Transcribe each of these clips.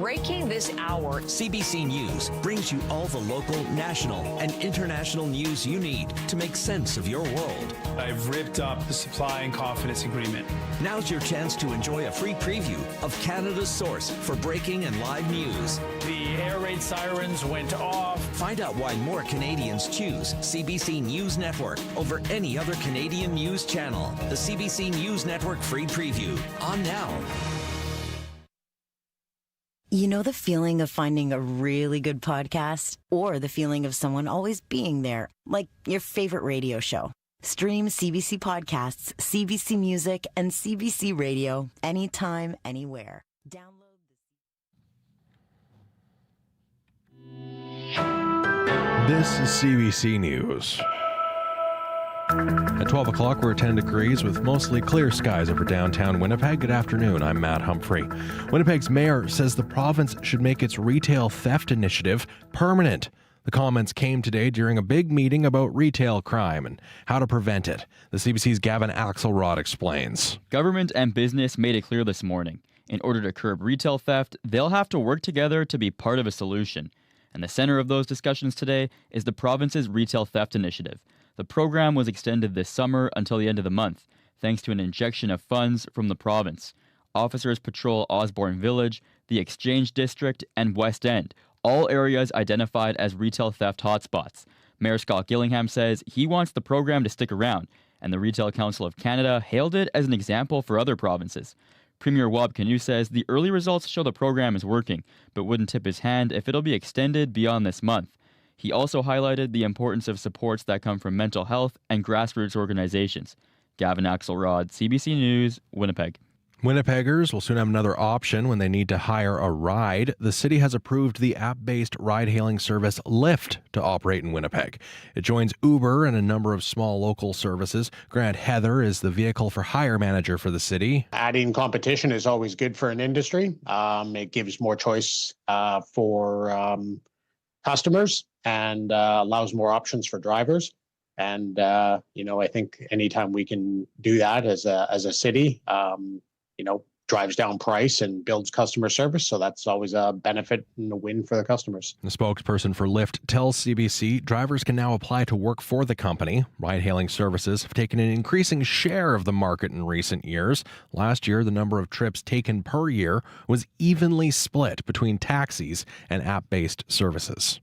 Breaking this hour, CBC News brings you all the local, national, and international news you need to make sense of your world. I've ripped up the supply and confidence agreement. Now's your chance to enjoy a free preview of Canada's source for breaking and live news. The air raid sirens went off. Find out why more Canadians choose CBC News Network over any other Canadian news channel. The CBC News Network free preview. On now. You know the feeling of finding a really good podcast? Or the feeling of someone always being there, like your favorite radio show? Stream CBC Podcasts, CBC Music, and CBC Radio anytime, anywhere. Download This is CBC News. At 12 o'clock, we're 10 degrees with mostly clear skies over downtown Winnipeg. Good afternoon, I'm Matt Humphrey. Winnipeg's mayor says the province should make its retail theft initiative permanent. The comments came today during a big meeting about retail crime and how to prevent it. The CBC's Gavin Axelrod explains. Government and business made it clear this morning. In order to curb retail theft, they'll have to work together to be part of a solution. And the center of those discussions today is the province's retail theft initiative. The program was extended this summer until the end of the month, thanks to an injection of funds from the province. Officers patrol Osborne Village, the Exchange District, and West End, all areas identified as retail theft hotspots. Mayor Scott Gillingham says he wants the program to stick around, and the Retail Council of Canada hailed it as an example for other provinces. Premier Wab Canoe says the early results show the program is working, but wouldn't tip his hand if it'll be extended beyond this month. He also highlighted the importance of supports that come from mental health and grassroots organizations. Gavin Axelrod, CBC News, Winnipeg. Winnipeggers will soon have another option when they need to hire a ride. The city has approved the app-based ride-hailing service Lyft to operate in Winnipeg. It joins Uber and a number of small local services. Grant Heather is the vehicle for hire manager for the city. Adding competition is always good for an industry. It gives more choice for customers and allows more options for drivers. And, I think anytime we can do that as a city, drives down price and builds customer service. So that's always a benefit and a win for the customers. The spokesperson for Lyft tells CBC drivers can now apply to work for the company. Ride-hailing services have taken an increasing share of the market in recent years. Last year, the number of trips taken per year was evenly split between taxis and app-based services.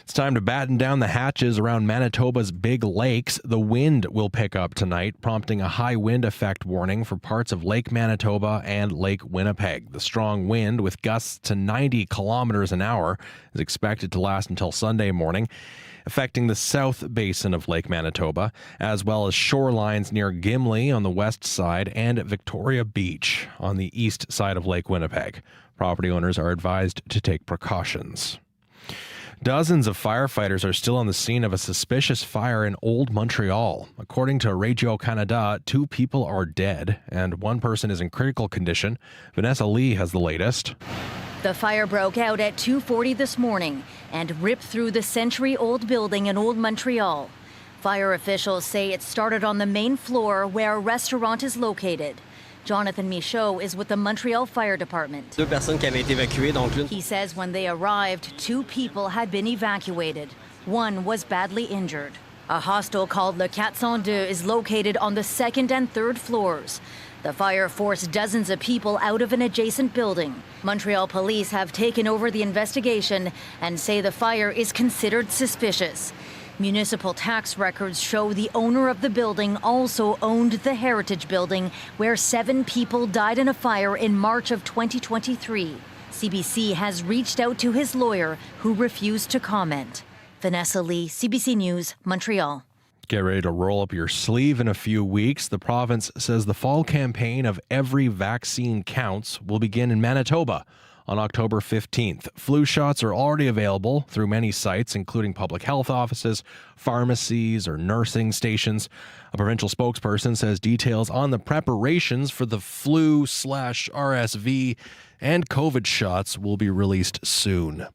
It's time to batten down the hatches around Manitoba's big lakes. The wind will pick up tonight, prompting a high wind effect warning for parts of Lake Manitoba and Lake Winnipeg. The strong wind, with gusts to 90 kilometers an hour, is expected to last until Sunday morning, affecting the south basin of Lake Manitoba, as well as shorelines near Gimli on the west side and Victoria Beach on the east side of Lake Winnipeg. Property owners are advised to take precautions. Dozens of firefighters are still on the scene of a suspicious fire in Old Montreal. According to Radio-Canada, 2 people are dead and 1 person is in critical condition. Vanessa Lee has the latest. The fire broke out at 2:40 this morning and ripped through the century-old building in Old Montreal. Fire officials say it started on the main floor where a restaurant is located. Jonathan Michaud is with the Montreal Fire Department. He says when they arrived, 2 people had been evacuated. 1 was badly injured. A hostel called Le 402 is located on the 2nd and 3rd floors. The fire forced dozens of people out of an adjacent building. Montreal police have taken over the investigation and say the fire is considered suspicious. Municipal tax records show the owner of the building also owned the Heritage Building, where 7 people died in a fire in March of 2023. CBC has reached out to his lawyer, who refused to comment. Vanessa Lee, CBC News, Montreal. Get ready to roll up your sleeve in a few weeks. The province says the fall campaign of Every Vaccine Counts will begin in Manitoba on October 15th. Flu shots are already available through many sites, including public health offices, pharmacies, or nursing stations. A provincial spokesperson says details on the preparations for the flu/RSV and COVID shots will be released soon.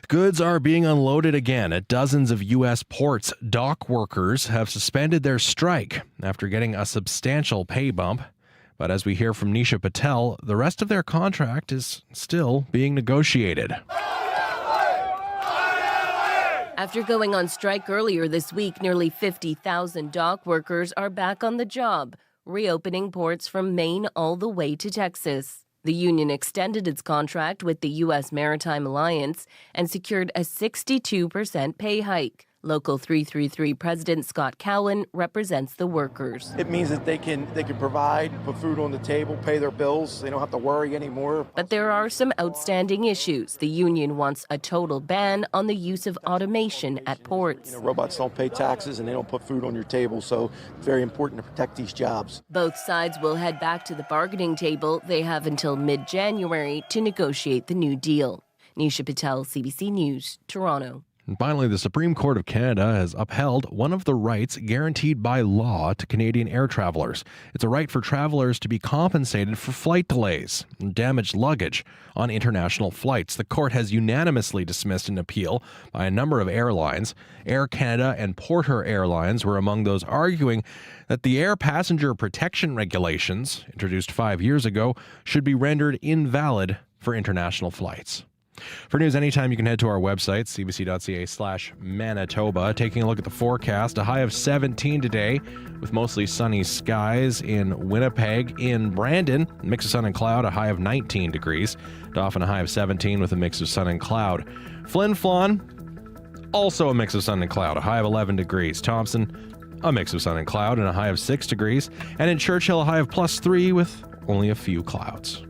Goods are being unloaded again at dozens of U.S. ports. Dock workers have suspended their strike after getting a substantial pay bump. But as we hear from Nisha Patel, the rest of their contract is still being negotiated. After going on strike earlier this week, nearly 50,000 dock workers are back on the job, reopening ports from Maine all the way to Texas. The union extended its contract with the U.S. Maritime Alliance and secured a 62% pay hike. Local 333 President Scott Cowan represents the workers. It means that they can provide, put food on the table, pay their bills. They don't have to worry anymore. But there are some outstanding issues. The union wants a total ban on the use of automation at ports. Robots don't pay taxes and they don't put food on your table, so it's very important to protect these jobs. Both sides will head back to the bargaining table. They have until mid-January to negotiate the new deal. Nisha Patel, CBC News, Toronto. And finally, the Supreme Court of Canada has upheld one of the rights guaranteed by law to Canadian air travelers. It's a right for travelers to be compensated for flight delays and damaged luggage on international flights. The court has unanimously dismissed an appeal by a number of airlines. Air Canada and Porter Airlines were among those arguing that the air passenger protection regulations, introduced 5 years ago, should be rendered invalid for international flights. For news anytime, you can head to our website, cbc.ca/Manitoba. Taking a look at the forecast, a high of 17 today with mostly sunny skies in Winnipeg. In Brandon, a mix of sun and cloud, a high of 19 degrees. Dauphin, a high of 17 with a mix of sun and cloud. Flin Flon, also a mix of sun and cloud, a high of 11 degrees. Thompson, a mix of sun and cloud and a high of 6 degrees. And in Churchill, a high of +3 with only a few clouds.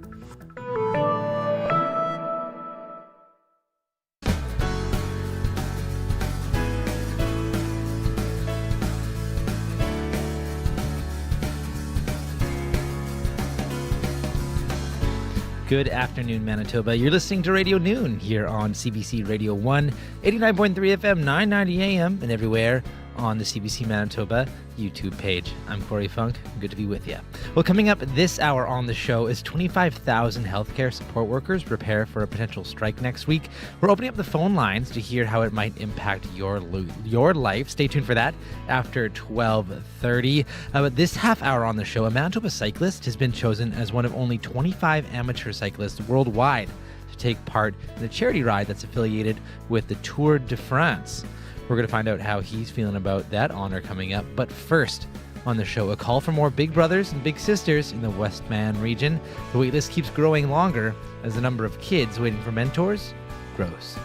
Good afternoon, Manitoba. You're listening to Radio Noon here on CBC Radio 1, 89.3 FM, 990 AM, and everywhere on the CBC Manitoba YouTube page. I'm Corey Funk. Good to be with you. Well, coming up this hour on the show is 25,000 healthcare support workers prepare for a potential strike next week. We're opening up the phone lines to hear how it might impact your life. Stay tuned for that after 12:30. But this half hour on the show, a Manitoba cyclist has been chosen as one of only 25 amateur cyclists worldwide to take part in a charity ride that's affiliated with the Tour de France. We're going to find out how he's feeling about that honor coming up. But first on the show, a call for more big brothers and big sisters in the Westman region. The waitlist keeps growing longer as the number of kids waiting for mentors grows.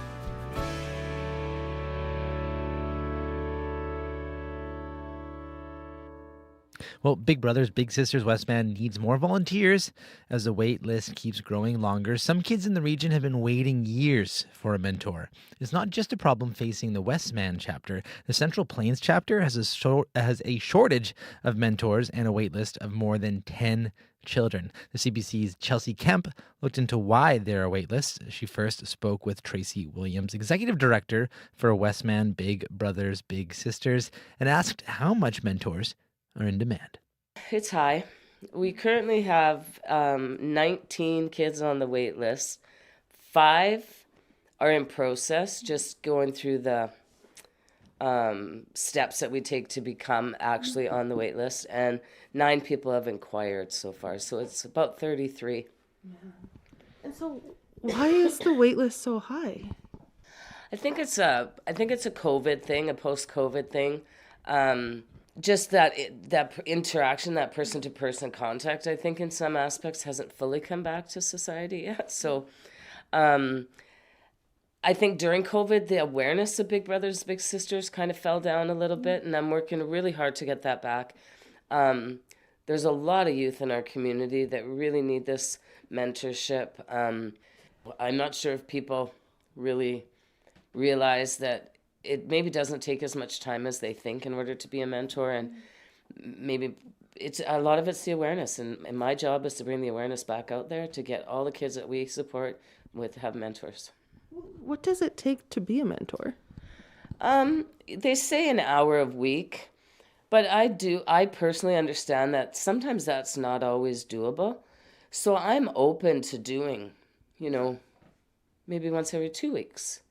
Well, Big Brothers, Big Sisters Westman needs more volunteers as the wait list keeps growing longer. Some kids in the region have been waiting years for a mentor. It's not just a problem facing the Westman chapter. The Central Plains chapter has a shortage of mentors and a wait list of more than 10 children. The CBC's Chelsea Kemp looked into why there are wait lists. She first spoke with Tracy Williams, Executive Director for Westman Big Brothers, Big Sisters, and asked how much mentors are in demand. It's high. We currently have 19 kids on the wait list. 5 are in process, just going through the steps that we take to become actually on the wait list, and 9 people have inquired so far, so it's about 33. Yeah. And so why is the wait list so high? I think it's a COVID thing, a post-COVID thing. Just that interaction, that person-to-person contact, I think in some aspects hasn't fully come back to society yet. So I think during COVID, the awareness of Big Brothers, Big Sisters kind of fell down a little bit, and I'm working really hard to get that back. There's a lot of youth in our community that really need this mentorship. I'm not sure if people really realize that it maybe doesn't take as much time as they think in order to be a mentor, and maybe it's a lot of it's the awareness, and my job is to bring the awareness back out there to get all the kids that we support with have mentors. What does it take to be a mentor? They say an hour a week, but I personally understand that sometimes that's not always doable. So I'm open to doing, maybe once every 2 weeks.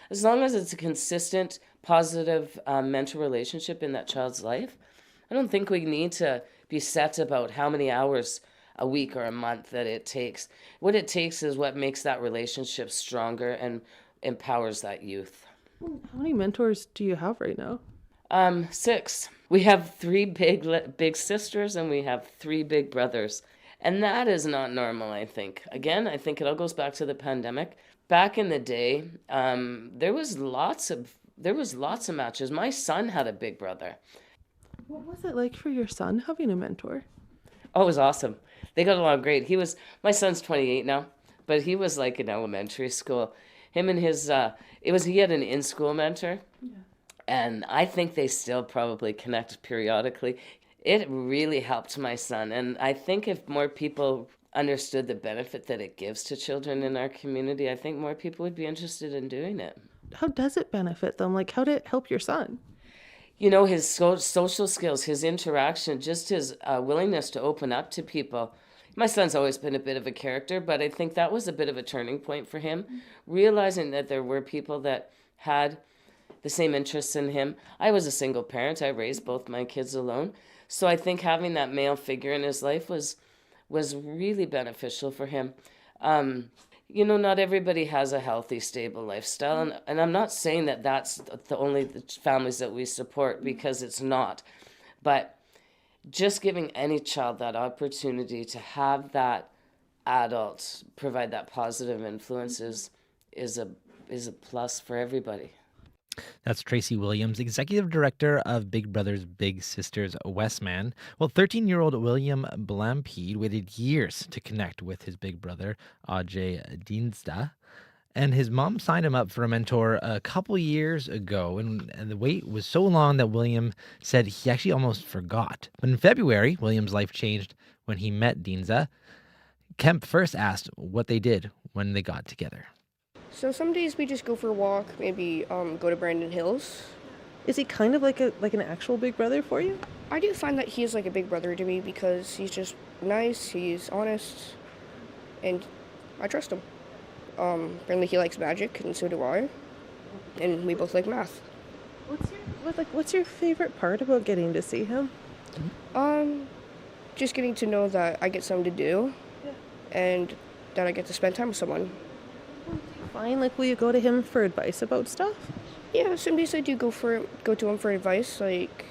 As long as it's a consistent, positive mentor relationship in that child's life, I don't think we need to be set about how many hours a week or a month that it takes. What it takes is what makes that relationship stronger and empowers that youth. How many mentors do you have right now? 6. We have 3 big sisters and we have 3 big brothers. And that is not normal, I think. Again, I think it all goes back to the pandemic. Back in the day, there was lots of matches. My son had a big brother. What was it like for your son having a mentor? Oh, it was awesome. They got along great. My son's 28 now, but he was like in elementary school. Him and his, he had an in-school mentor. Yeah. And I think they still probably connect periodically. It really helped my son. And I think if more people understood the benefit that it gives to children in our community, I think more people would be interested in doing it. How does it benefit them? Like, how did it help your son? You know, his social skills, his interaction, just his willingness to open up to people. My son's always been a bit of a character, but I think that was a bit of a turning point for him, realizing that there were people that had the same interests in him. I was a single parent. I raised both my kids alone. So I think having that male figure in his life was really beneficial for him. You know, not everybody has a healthy, stable lifestyle. And I'm not saying that that's the only families that we support, because it's not. But just giving any child that opportunity to have that adult provide that positive influence is a plus for everybody. That's Tracy Williams, Executive Director of Big Brothers Big Sisters Westman. Well, 13-year-old William Blampede waited years to connect with his big brother, Ajay Dinsda. And his mom signed him up for a mentor a couple years ago. And the wait was so long that William said he actually almost forgot. But in February, William's life changed when he met Dinsda. Kemp first asked what they did when they got together. So some days we just go for a walk, maybe go to Brandon Hills. Is he kind of like an actual big brother for you? I do find that he is like a big brother to me because he's just nice, he's honest, and I trust him. Apparently he likes magic, and so do I, and we both like math. What's your favorite part about getting to see him? Just getting to know that I get something to do, and that I get to spend time with someone. Fine. Like, will you go to him for advice about stuff? Yeah, some days I do go to him for advice. Like,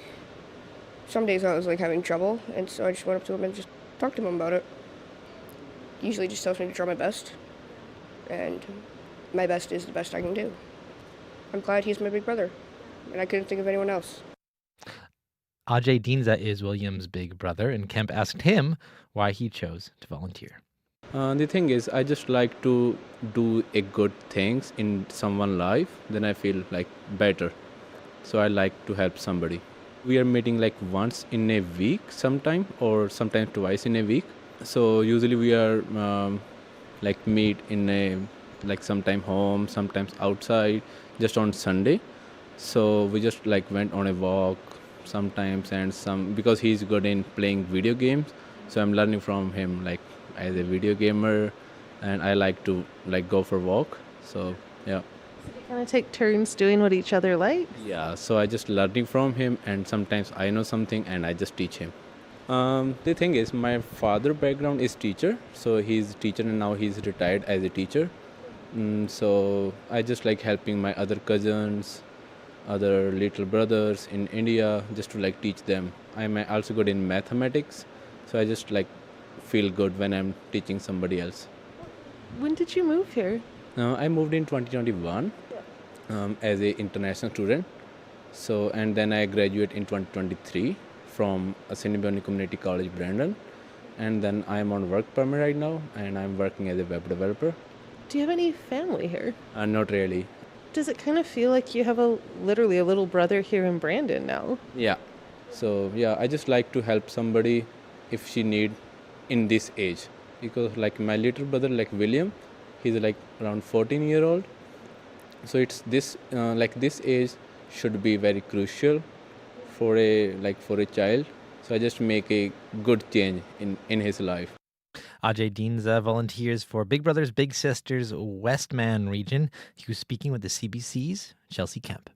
some days I was like having trouble, and so I just went up to him and just talked to him about it. He usually just tells me to try my best, and my best is the best I can do. I'm glad he's my big brother, and I couldn't think of anyone else. Ajay Dinsda is William's big brother, and Kemp asked him why he chose to volunteer. The thing is, I just like to do a good things in someone's life, then I feel like better. So I like to help somebody. We are meeting like once in a week sometime, or sometimes twice in a week. So usually we are like meet in a, like sometime home, sometimes outside, just on Sunday. So we just like went on a walk sometimes, and because he's good in playing video games, so I'm learning from him like as a video gamer, and I like to like go for a walk. So yeah. So you kind of take turns doing what each other like? Yeah, so I just learning from him, and sometimes I know something and I just teach him. The thing is, my father background is teacher, so he's a teacher and now he's retired as a teacher. So I just like helping my other cousins, other little brothers in India, just to like teach them. I'm also good in mathematics, so I just like feel good when I'm teaching somebody else. When did you move here? I moved in 2021 as an international student. So, and then I graduate in 2023 from Assiniboine Community College, Brandon. And then I'm on work permit right now, and I'm working as a web developer. Do you have any family here? Not really. Does it kind of feel like you have literally a little brother here in Brandon now? Yeah. So yeah, I just like to help somebody if she need in this age, because like my little brother, like William, he's like around 14-year-old. So it's this like this age should be very crucial for a child. So I just make a good change in his life. Ajay Dinsda volunteers for Big Brothers Big Sisters Westman region. He was speaking with the CBC's Chelsea Kemp.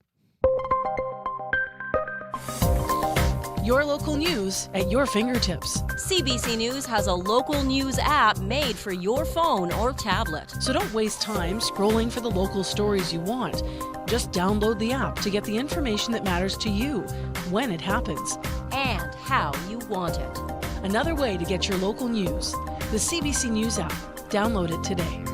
Your local news at your fingertips. CBC News has a local news app made for your phone or tablet. So don't waste time scrolling for the local stories you want. Just download the app to get the information that matters to you when it happens. And how you want it. Another way to get your local news. The CBC News app. Download it today.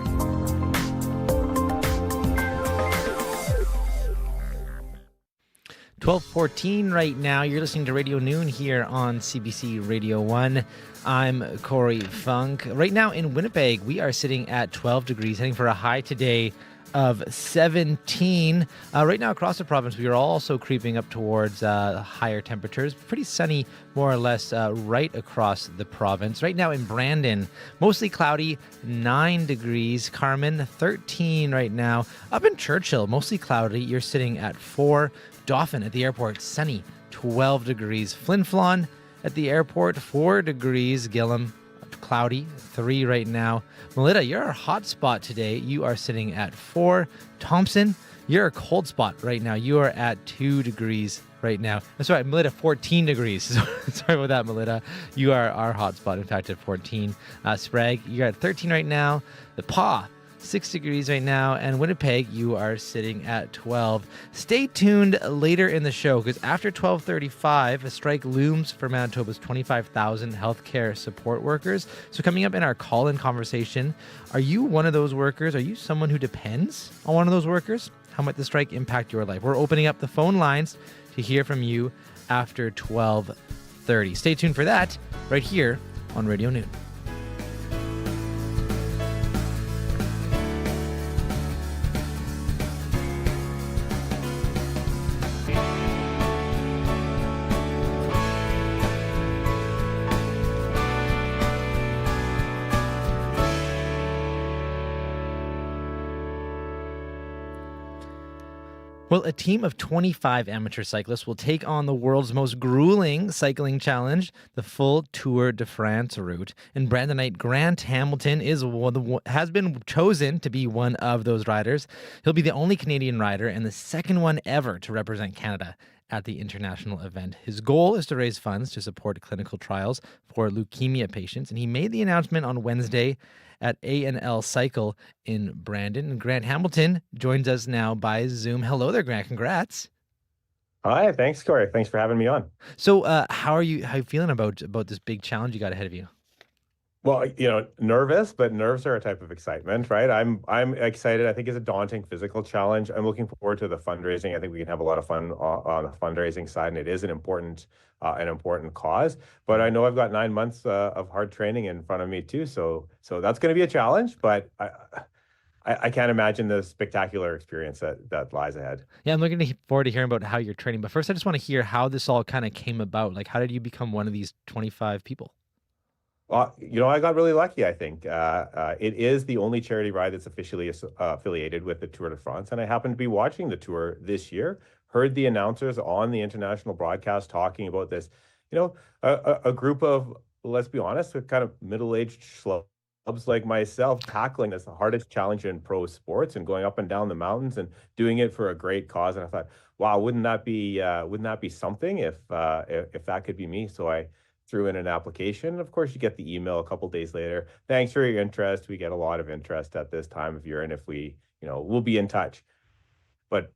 $12:14 right now. You're listening to Radio Noon here on CBC Radio 1. I'm Corey Funk. Right now in Winnipeg, we are sitting at 12 degrees, heading for a high today of 17. Right now across the province, we are also creeping up towards higher temperatures. Pretty sunny, more or less, right across the province. Right now in Brandon, mostly cloudy, 9 degrees. Carmen, 13 right now. Up in Churchill, mostly cloudy. You're sitting at 4. Dauphin at the airport, sunny, 12 degrees. Flin Flon at the airport, 4 degrees. Gillam, cloudy, 3 right now. Melita, you're our hot spot today. You are sitting at 4. Thompson, you're a cold spot right now. You are at 2 degrees right now. That's right, Melita, 14 degrees. Sorry about that, Melita. You are our hot spot, in fact, at 14. Sprague, you're at 13 right now. The Paw, 6 degrees right now, and Winnipeg, you are sitting at 12. Stay tuned later in the show, because after 12:35, a strike looms for Manitoba's 25,000 healthcare support workers. So coming up in our call-in conversation, are you one of those workers? Are you someone who depends on one of those workers? How might the strike impact your life? We're opening up the phone lines to hear from you after 12:30. Stay tuned for that right here on Radio Noon. Well, a team of 25 amateur cyclists will take on the world's most grueling cycling challenge, the full Tour de France route. And Brandonite Grant Hamilton has been chosen to be one of those riders. He'll be the only Canadian rider and the second one ever to represent Canada at the international event. His goal is to raise funds to support clinical trials for leukemia patients, and he made the announcement on Wednesday at A&L Cycle in Brandon. And Grant Hamilton joins us now by Zoom. Hello there, Grant. Congrats. Hi, thanks, Corey. Thanks for having me on. So how are you feeling about this big challenge you got ahead of you? Well, nervous, but nerves are a type of excitement, right? I'm excited. I think it's a daunting physical challenge. I'm looking forward to the fundraising. I think we can have a lot of fun on the fundraising side, and it is an important cause. But I know I've got 9 months of hard training in front of me too, so that's going to be a challenge. But I can't imagine the spectacular experience that lies ahead. Yeah, I'm looking forward to hearing about how you're training. But first, I just want to hear how this all kind of came about. Like, how did you become one of these 25 people? Well, I got really lucky, I think. It is the only charity ride that's officially affiliated with the Tour de France. And I happened to be watching the Tour this year, heard the announcers on the international broadcast talking about this, a group of, let's be honest, kind of middle-aged schlubs like myself tackling this, the hardest challenge in pro sports and going up and down the mountains and doing it for a great cause. And I thought, wow, wouldn't that be something if that could be me? So I threw in an application. Of course, you get the email a couple days later. Thanks for your interest. We get a lot of interest at this time of year, and if we, we'll be in touch. But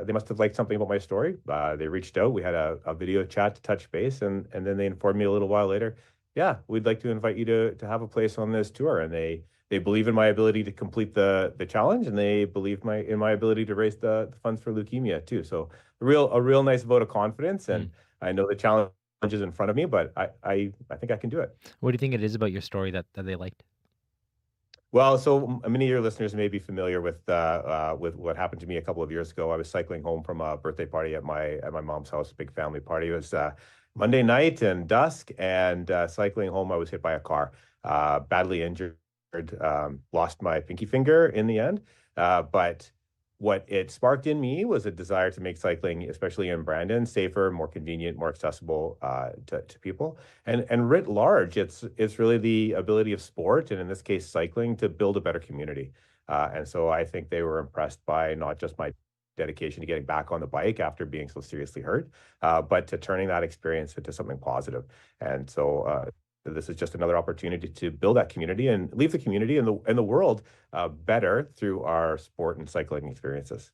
they must have liked something about my story. They reached out. We had a video chat to touch base, and then they informed me a little while later, yeah, we'd like to invite you to have a place on this tour. And they believe in my ability to complete the challenge, and they believe in my ability to raise the funds for leukemia too. So a real nice vote of confidence, and I know the challenge is in front of me, but I think I can do it. What do you think it is about your story that they liked? Well, so many of your listeners may be familiar with what happened to me a couple of years ago. I was cycling home from a birthday party at my mom's house, big family party. It was Monday night and dusk, and cycling home, I was hit by a car, badly injured, lost my pinky finger in the end, but what it sparked in me was a desire to make cycling, especially in Brandon, safer, more convenient, more accessible to people. And writ large, it's really the ability of sport, and in this case, cycling, to build a better community. And so I think they were impressed by not just my dedication to getting back on the bike after being so seriously hurt, but to turning that experience into something positive. And so this is just another opportunity to build that community and leave the community and the world better through our sport and cycling experiences.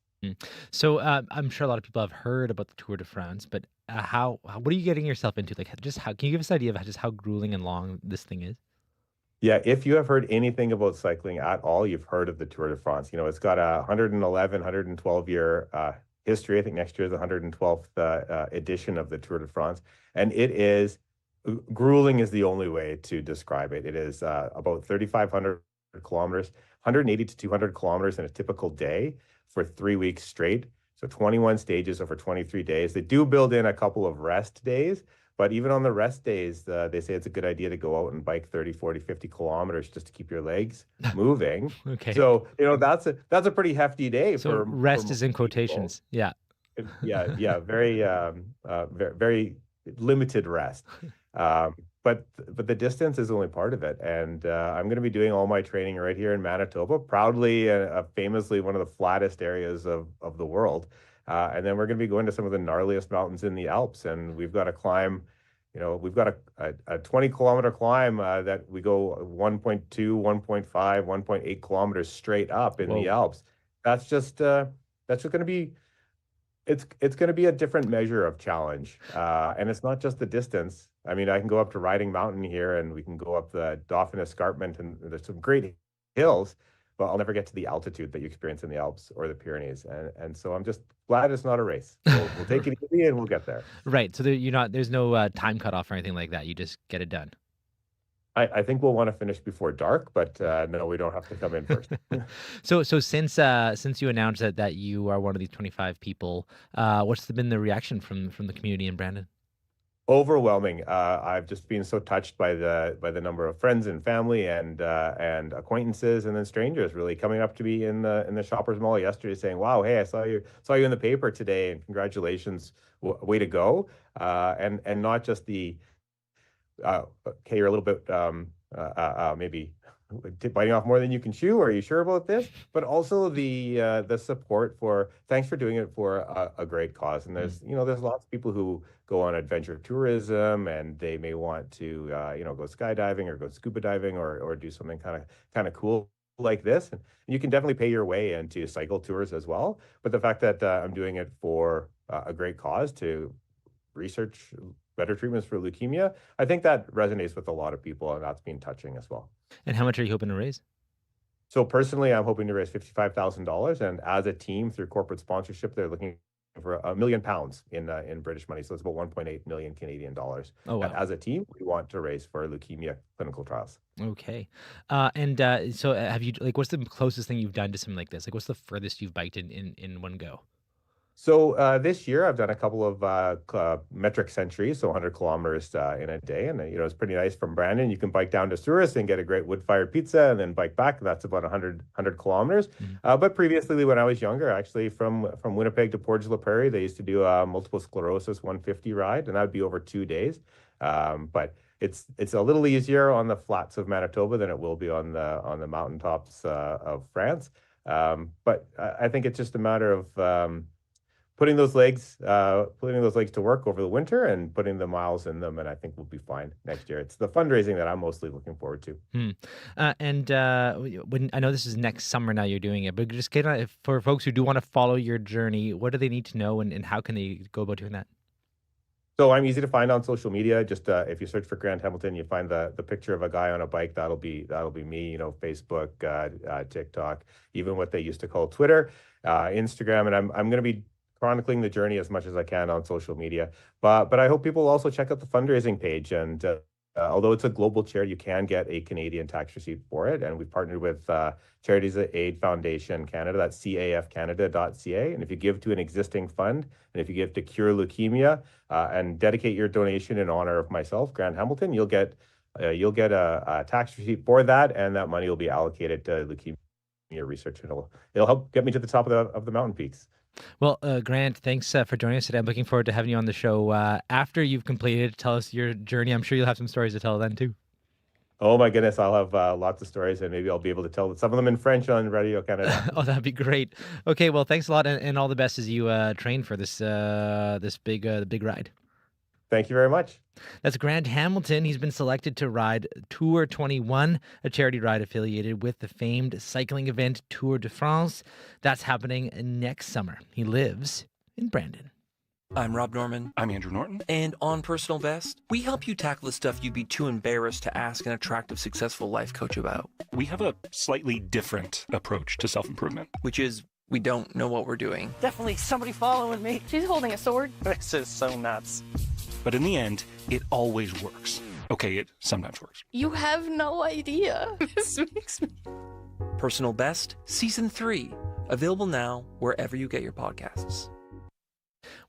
So I'm sure a lot of people have heard about the Tour de France, but what are you getting yourself into? Like, just how can you give us an idea of just how grueling and long this thing is? Yeah, if you have heard anything about cycling at all, you've heard of the Tour de France. It's got a 111, 112-year history. I think next year is the 112th edition of the Tour de France. And it is, grueling is the only way to describe it. It is about 3,500 kilometers, 180 to 200 kilometers in a typical day for 3 weeks straight. So 21 stages over 23 days. They do build in a couple of rest days, but even on the rest days, they say it's a good idea to go out and bike 30, 40, 50 kilometers just to keep your legs moving. Okay. So, that's a pretty hefty day. So rest is in quotations. Yeah. Yeah. Very, very limited rest. But the distance is only part of it. And I'm going to be doing all my training right here in Manitoba, proudly, famously one of the flattest areas of the world. And then we're going to be going to some of the gnarliest mountains in the Alps. And we've got to climb, we've got a 20-kilometer climb that we go 1.2, 1.5, 1.8 kilometers straight up in the Alps. That's just going to be, it's going to be a different measure of challenge. And it's not just the distance. I mean, I can go up to Riding Mountain here and we can go up the Dauphin Escarpment and there's some great hills, but I'll never get to the altitude that you experience in the Alps or the Pyrenees. And so I'm just glad it's not a race. We'll take it easy and we'll get there. Right. So there's no time cutoff or anything like that. You just get it done. I think we'll want to finish before dark, but no, we don't have to come in first. So since you announced that you are one of these 25 people, what's been the reaction from the community in Brandon? Overwhelming. I've just been so touched by the number of friends and family and acquaintances and then strangers really coming up to me in the Shoppers Mall yesterday saying, "Wow, hey, I saw you in the paper today and congratulations, way to go!" And not just the okay, you're a little bit maybe biting off more than you can chew. Are you sure about this? But also the support for thanks for doing it for a great cause. And there's lots of people who go on adventure tourism and they may want to go skydiving or go scuba diving or do something kind of cool like this. And you can definitely pay your way into cycle tours as well. But the fact that I'm doing it for a great cause to research better treatments for leukemia, I think that resonates with a lot of people, and that's been touching as well. And how much are you hoping to raise? So personally, I'm hoping to raise $55,000, and as a team through corporate sponsorship, they're looking for £1 million in British money. So it's about 1.8 million Canadian dollars. Oh, wow. And as a team, we want to raise for leukemia clinical trials. Okay. So have you, what's the closest thing you've done to something like this? What's the furthest you've biked in one go? So this year I've done a couple of metric centuries, so 100 kilometers in a day. And, it's pretty nice from Brandon. You can bike down to Souris and get a great wood-fired pizza and then bike back. That's about 100 kilometers. Mm-hmm. But previously when I was younger, actually from Winnipeg to Portage La Prairie, they used to do a multiple sclerosis 150 ride, and that would be over 2 days. But it's a little easier on the flats of Manitoba than it will be on the mountaintops of France. But I think it's just a matter of putting those legs to work over the winter and putting the miles in them, and I think we'll be fine next year. It's the fundraising that I'm mostly looking forward to. When I know this is next summer now you're doing it, but just for folks who do want to follow your journey, what do they need to know and how can they go about doing that? So I'm easy to find on social media. Just if you search for Grant Hamilton, you find the picture of a guy on a bike. That'll be me. Facebook, TikTok, even what they used to call Twitter, Instagram, and I'm going to be chronicling the journey as much as I can on social media. But I hope people also check out the fundraising page. And although it's a global charity, you can get a Canadian tax receipt for it. And we've partnered with Charities Aid Foundation Canada. That's cafcanada.ca. And if you give to an existing fund, and if you give to Cure Leukemia and dedicate your donation in honor of myself, Grant Hamilton, you'll get a tax receipt for that, and that money will be allocated to leukemia research. And it'll help get me to the top of the mountain peaks. Well, Grant, thanks for joining us today. I'm looking forward to having you on the show after you've completed. Tell us your journey. I'm sure you'll have some stories to tell then too. Oh my goodness, I'll have lots of stories, and maybe I'll be able to tell some of them in French on Radio Canada. Oh, that'd be great. Okay, well, thanks a lot, and all the best as you train for this big ride. Thank you very much. That's Grant Hamilton. He's been selected to ride Tour 21, a charity ride affiliated with the famed cycling event Tour de France. That's happening next summer. He lives in Brandon. I'm Rob Norman. I'm Andrew Norton. And on Personal Best, we help you tackle the stuff you'd be too embarrassed to ask an attractive, successful life coach about. We have a slightly different approach to self-improvement. Which is, we don't know what we're doing. Definitely somebody following me. She's holding a sword. This is so nuts. But in the end, it always works. Okay, it sometimes works. You have no idea. This makes me... Personal Best, Season 3. Available now wherever you get your podcasts.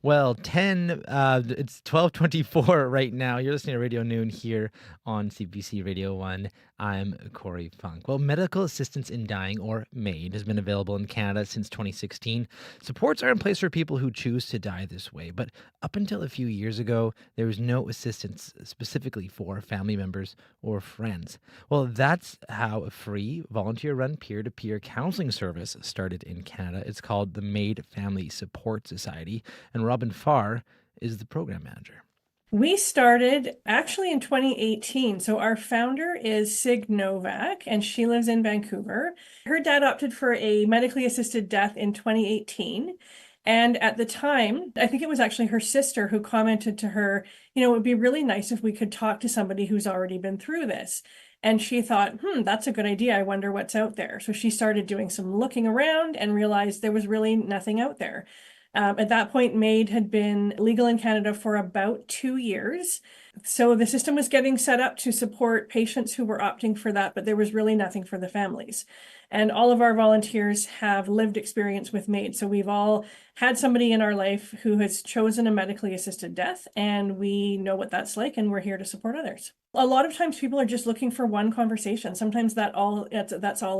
Well, it's 12:24 right now. You're listening to Radio Noon here on CBC Radio 1. I'm Corey Funk. Well, medical assistance in dying, or MAID, has been available in Canada since 2016. Supports are in place for people who choose to die this way, but up until a few years ago, there was no assistance specifically for family members or friends. Well, that's how a free, volunteer-run peer-to-peer counseling service started in Canada. It's called the MAID Family Support Society, and Robin Farr is the program manager. We started actually in 2018. So our founder is Sig Novak, and she lives in Vancouver. Her dad opted for a medically assisted death in 2018. And at the time, I think it was actually her sister who commented to her, it would be really nice if we could talk to somebody who's already been through this. And she thought, that's a good idea. I wonder what's out there. So she started doing some looking around and realized there was really nothing out there. At that point, MAID had been legal in Canada for about 2 years. So the system was getting set up to support patients who were opting for that, but there was really nothing for the families. And all of our volunteers have lived experience with MAID. So we've all had somebody in our life who has chosen a medically assisted death, and we know what that's like, and we're here to support others. A lot of times people are just looking for one conversation. Sometimes that's all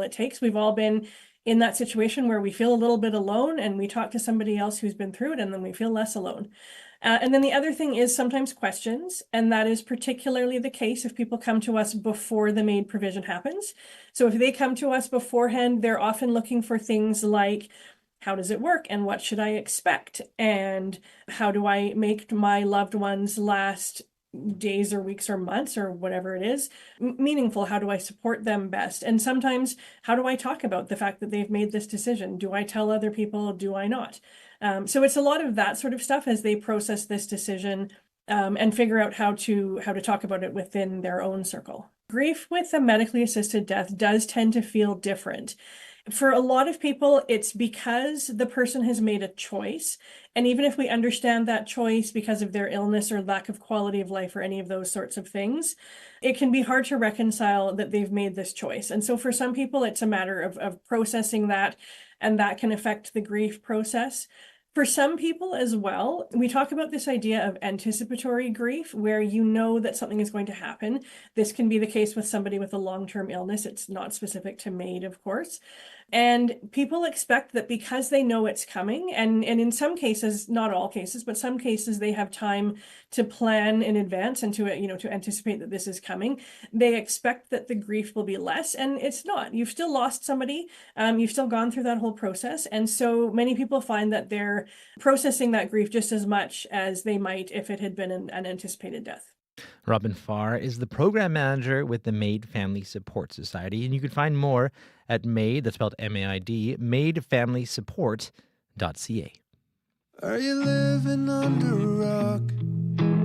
it takes. We've all been in that situation where we feel a little bit alone, and we talk to somebody else who's been through it, and then we feel less alone. And then the other thing is sometimes questions, and that is particularly the case if people come to us before the MAID provision happens. So if they come to us beforehand, they're often looking for things like, how does it work, and what should I expect, and how do I make my loved ones last days or weeks or months or whatever it is meaningful? How do I support them best? And sometimes, how do I talk about the fact that they've made this decision? Do I tell other people? Do I not? So it's a lot of that sort of stuff as they process this decision and figure out how to talk about it within their own circle. Grief with a medically assisted death does tend to feel different. For a lot of people, it's because the person has made a choice. And even if we understand that choice because of their illness or lack of quality of life or any of those sorts of things, it can be hard to reconcile that they've made this choice. And so for some people, it's a matter of processing that, and that can affect the grief process. For some people as well, we talk about this idea of anticipatory grief, where you know that something is going to happen. This can be the case with somebody with a long-term illness. It's not specific to MAID, of course. And people expect that because they know it's coming, and in some cases, not all cases, but some cases, they have time to plan in advance and to anticipate that this is coming. They expect that the grief will be less, and it's not. You've still lost somebody. You've still gone through that whole process. And so many people find that they're processing that grief just as much as they might if it had been an anticipated death. Robin Farr is the program manager with the MAID Family Support Society, and you can find more at MAID, that's spelled MAID, maidfamilysupport.ca. Are you living under a rock?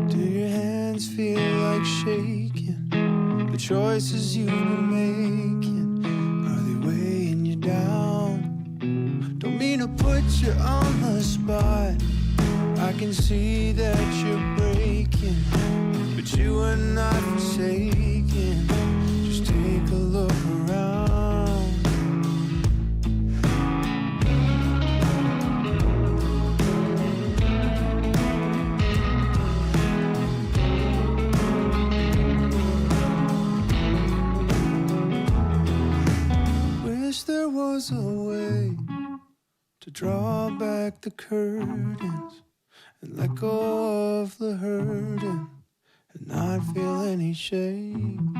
Do your hands feel like shaking? The choices you've been making, are they weighing you down? Don't mean to put you on the spot. I can see that you're breaking, but you are not forsaken. Just take a look around. Wish there was a way to draw back the curtains and let go of the hurting and not feel any shame.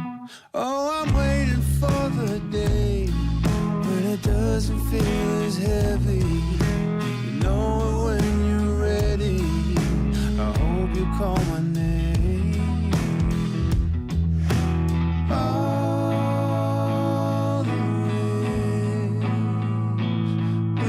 Oh, I'm waiting for the day when it doesn't feel as heavy. You know it when you're ready. I hope you call my name. All the ways we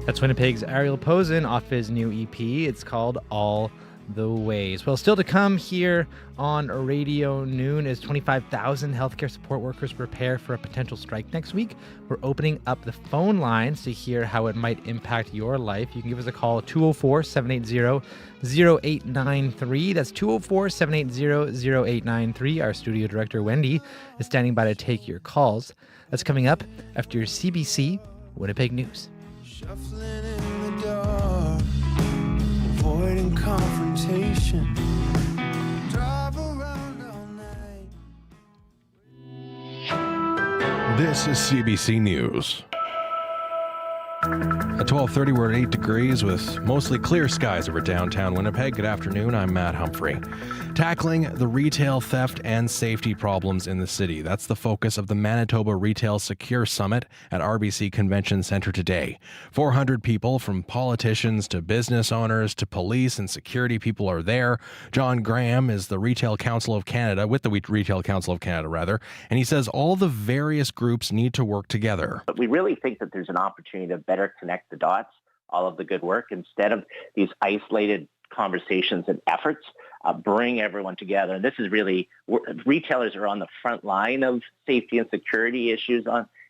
That's Winnipeg's Ariel Posen off his new EP. It's called All the Ways. Well, still to come here on Radio Noon as 25,000 healthcare support workers prepare for a potential strike next week. We're opening up the phone lines to hear how it might impact your life. You can give us a call, 204-780-0893. That's 204-780-0893. Our studio director, Wendy, is standing by to take your calls. That's coming up after your CBC Winnipeg News. shuffling in the dark, avoiding confrontation. Drive around all night. This is CBC News. At 12:30, we're at 8 degrees with mostly clear skies over downtown Winnipeg. Good afternoon, I'm Matt Humphrey. Tackling the retail theft and safety problems in the city. That's the focus of the Manitoba Retail Secure Summit at RBC Convention Centre today. 400 people from politicians to business owners to police and security people are there. John Graham is the Retail Council of Canada, with the Retail Council of Canada, rather, and he says all the various groups need to work together. But we really think that there's an opportunity to better connect the dots, all of the good work, instead of these isolated conversations and efforts, bring everyone together. And this is really, retailers are on the front line of safety and security issues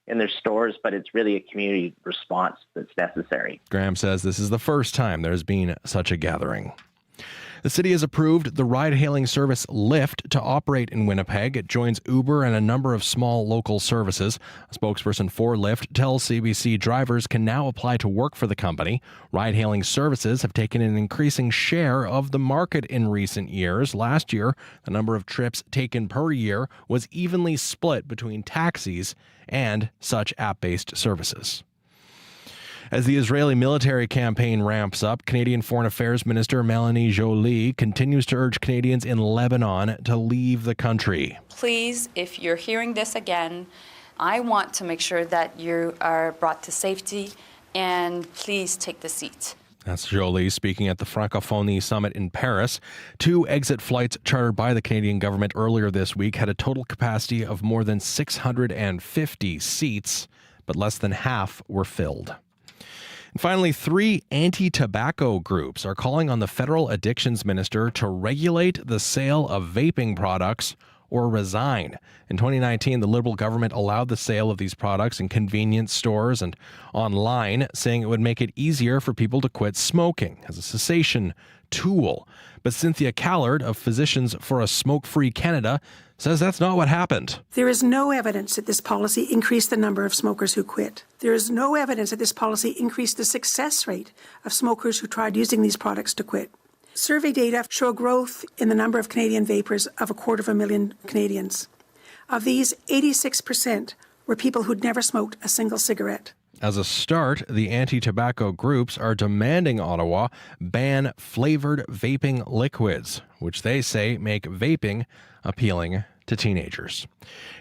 in their stores, but it's really a community response that's necessary. Graham says this is the first time there's been such a gathering. The city has approved the ride-hailing service Lyft to operate in Winnipeg. It joins Uber and a number of small local services. A spokesperson for Lyft tells CBC drivers can now apply to work for the company. Ride-hailing services have taken an increasing share of the market in recent years. Last year, the number of trips taken per year was evenly split between taxis and such app-based services. As the Israeli military campaign ramps up, Canadian Foreign Affairs Minister Melanie Joly continues to urge Canadians in Lebanon to leave the country. Please, if you're hearing this again, I want to make sure that you are brought to safety, and please take the seat. That's Joly speaking at the Francophonie Summit in Paris. 2 exit flights chartered by the Canadian government earlier this week had a total capacity of more than 650 seats, but less than half were filled. And finally, 3 anti-tobacco groups are calling on the federal addictions minister to regulate the sale of vaping products or resign. In 2019, the Liberal government allowed the sale of these products in convenience stores and online, saying it would make it easier for people to quit smoking as a cessation tool. But Cynthia Callard of Physicians for a Smoke-Free Canada says that's not what happened. There is no evidence that this policy increased the number of smokers who quit. There is no evidence that this policy increased the success rate of smokers who tried using these products to quit. Survey data show growth in the number of Canadian vapers of 250,000 Canadians. Of these, 86% were people who'd never smoked a single cigarette. As a start, the anti-tobacco groups are demanding Ottawa ban flavored vaping liquids, which they say make vaping appealing to teenagers.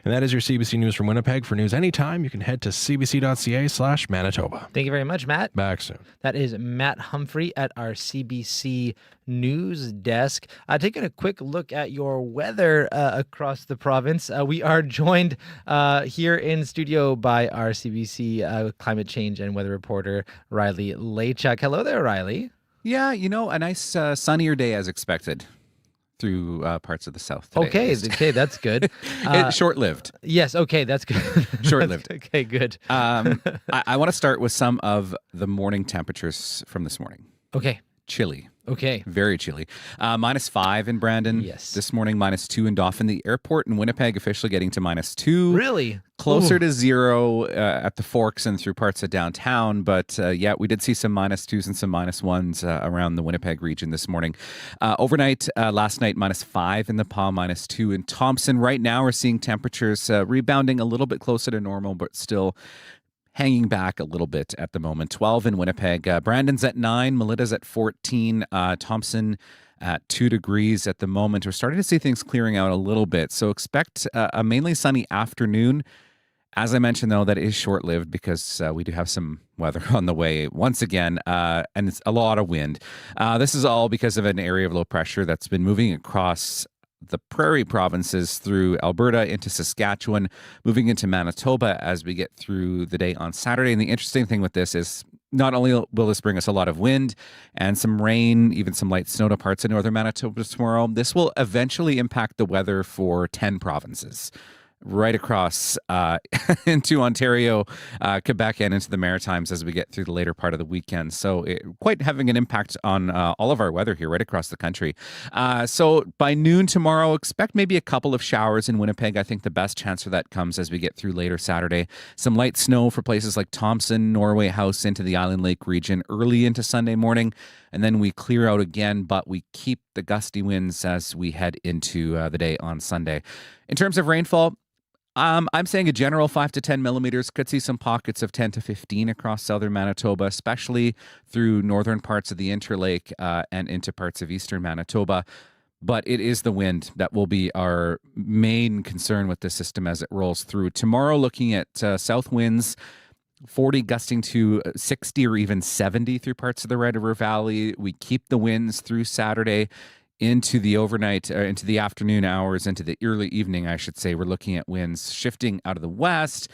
And that is your CBC News from Winnipeg. For news anytime, you can head to cbc.ca/Manitoba. Thank you very much, Matt. Back soon. That is Matt Humphrey at our CBC News desk. Taking a quick look at your weather across the province. We are joined here in studio by our CBC climate change and weather reporter, Riley Lachuk. Hello there, Riley. Yeah, a nice sunnier day as expected through parts of the south today. Okay, that's good. It's short-lived. Yes, okay, that's good. Short-lived. Okay, good. I want to start with some of the morning temperatures from this morning. Okay. Chilly. Okay. Very chilly. -5 in Brandon. Yes. This morning, -2 in Dauphin. The airport in Winnipeg officially getting to -2. Really? Closer to 0 at the Forks and through parts of downtown. But yeah, we did see some -2s and some -1s around the Winnipeg region this morning. Overnight, last night, -5 in the Pas, -2 in Thompson. Right now, we're seeing temperatures rebounding a little bit closer to normal, but still hanging back a little bit at the moment. 12 in Winnipeg. Brandon's at 9, Melitta's at 14, Thompson at 2 degrees at the moment. We're starting to see things clearing out a little bit. So expect a mainly sunny afternoon. As I mentioned, though, that is short-lived because we do have some weather on the way once again, and it's a lot of wind. This is all because of an area of low pressure that's been moving across the prairie provinces through Alberta into Saskatchewan, moving into Manitoba as we get through the day on Saturday. And the interesting thing with this is not only will this bring us a lot of wind and some rain, even some light snow to parts of northern Manitoba tomorrow, this will eventually impact the weather for 10 provinces right across into Ontario, Quebec, and into the Maritimes as we get through the later part of the weekend. So quite having an impact on all of our weather here right across the country. So by noon tomorrow, expect maybe a couple of showers in Winnipeg. I think the best chance for that comes as we get through later Saturday. Some light snow for places like Thompson, Norway House into the Island Lake region early into Sunday morning. And then we clear out again, but we keep the gusty winds as we head into the day on Sunday. In terms of rainfall, I'm saying a general 5 to 10 millimeters. Could see some pockets of 10 to 15 across southern Manitoba, especially through northern parts of the Interlake and into parts of eastern Manitoba. But it is the wind that will be our main concern with the system as it rolls through. Tomorrow, looking at south winds, 40 gusting to 60 or even 70 through parts of the Red River Valley. We keep the winds through Saturday into the overnight, into the afternoon hours, into the early evening, I should say. We're looking at winds shifting out of the west.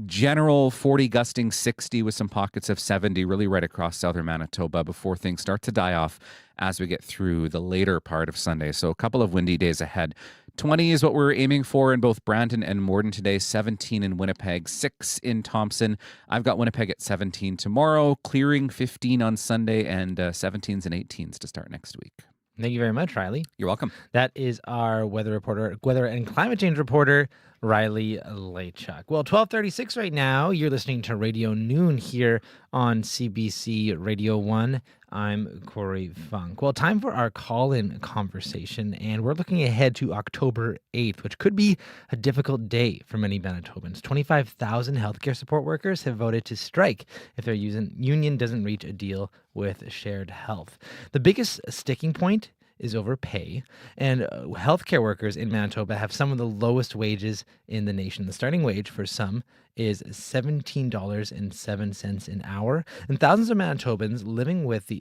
General 40 gusting 60 with some pockets of 70 really right across southern Manitoba before things start to die off as we get through the later part of Sunday. So a couple of windy days ahead. 20 is what we're aiming for in both Brandon and Morden today, 17 in Winnipeg, 6 in Thompson. I've got Winnipeg at 17 tomorrow, clearing 15 on Sunday, and 17s and 18s to start next week. Thank you very much, Riley. You're welcome. That is our weather and climate change reporter, Riley Lachuk. Well, 12:36 right now. You're listening to Radio Noon here on CBC Radio 1. I'm Corey Funk. Well, time for our call-in conversation, and we're looking ahead to October 8th, which could be a difficult day for many Manitobans. 25,000 healthcare support workers have voted to strike if their union doesn't reach a deal with Shared Health. The biggest sticking point is over pay, and healthcare workers in Manitoba have some of the lowest wages in the nation. The starting wage for some is $17.07 an hour, and thousands of Manitobans living with